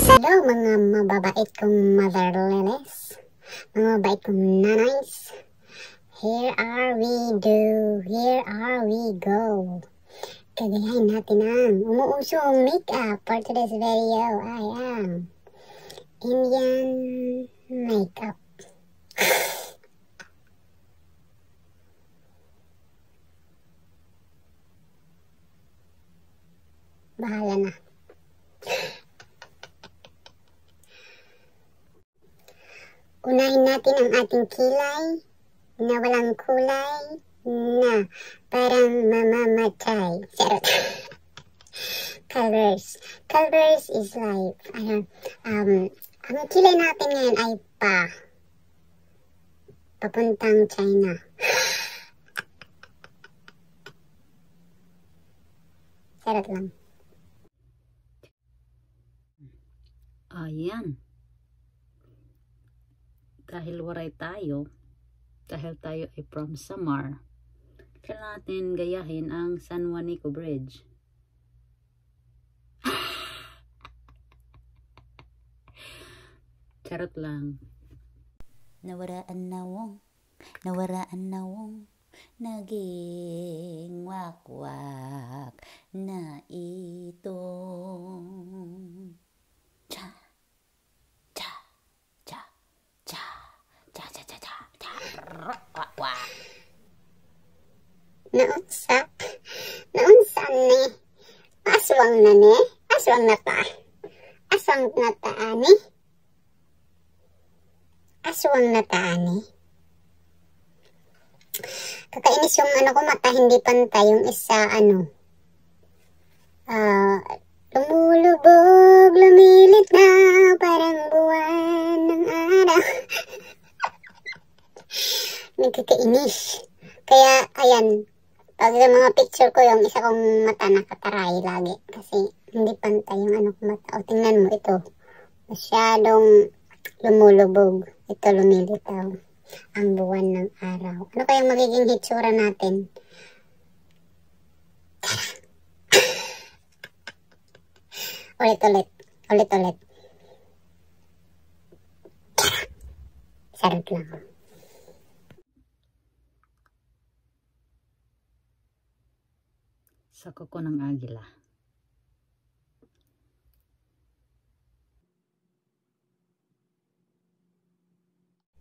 Hello mga mababait kong motherless, mga mabait kong nanays. Here we go. Kagayahin natin ang umuusong makeup. For today's video, I am Indian makeup. Bahala na. Unahin natin ang ating kilay na walang kulay na parang mamamatay. Charot. Colors. Colors is like, ang kilay natin ngayon ay papuntang China. Charot lang. Ayan. Dahil waray tayo, dahil tayo ay from Samar, kailangan natin gayahin ang San Juanico Bridge. Charot lang. Nawaraan na wong, naging wakwak na itong Naunsa ni aswang na ni aswang na ta ani kakainis yung ko mata hindi pantay, yung isa lumulubog, lumilit na parang buwan ng araw. Nagkakainis. Kaya, ayan, pag sa mga picture ko, yung isa kong mata nakataray lagi. Kasi, hindi pantay yung ko mata. O, tingnan mo, ito. Masyadong lumulubog. Ito, lumilitaw. Ang buwan ng araw. Ano kayang magiging hitsura natin? Ulit. Sarap lang. Sa kuko ng agila.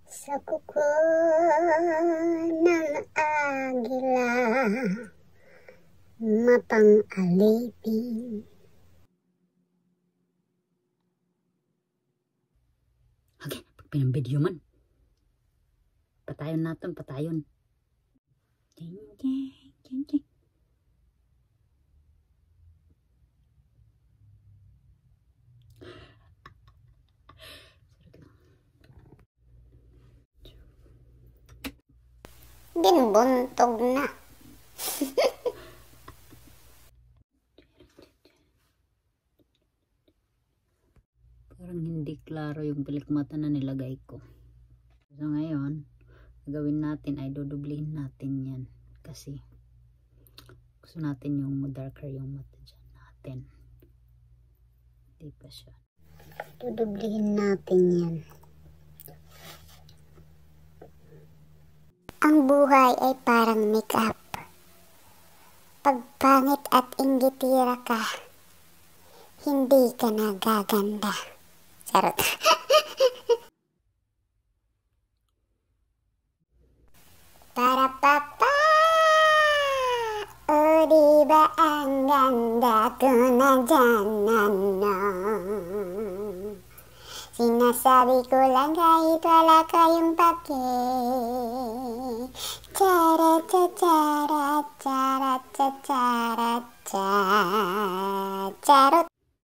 Sa kuko ng agila, mapang-alipin. Okay, pag pinambidyo man. Patayon natin. Ginbuntog na. Parang hindi klaro yung pilikmata na nilagay ko. So ngayon, gagawin natin ay dudublihin natin yan. Kasi gusto natin yung darker yung mata dyan natin. Hindi pa siya. Dudublihin natin yan. Ang buhay ay parang make-up. Pag pangit at inggitira ka, hindi ka na gaganda. Charot. Para papa, o diba ang ganda ko na dyan, ano? Sinasabi ko lang kahit wala kayong pake. Charot.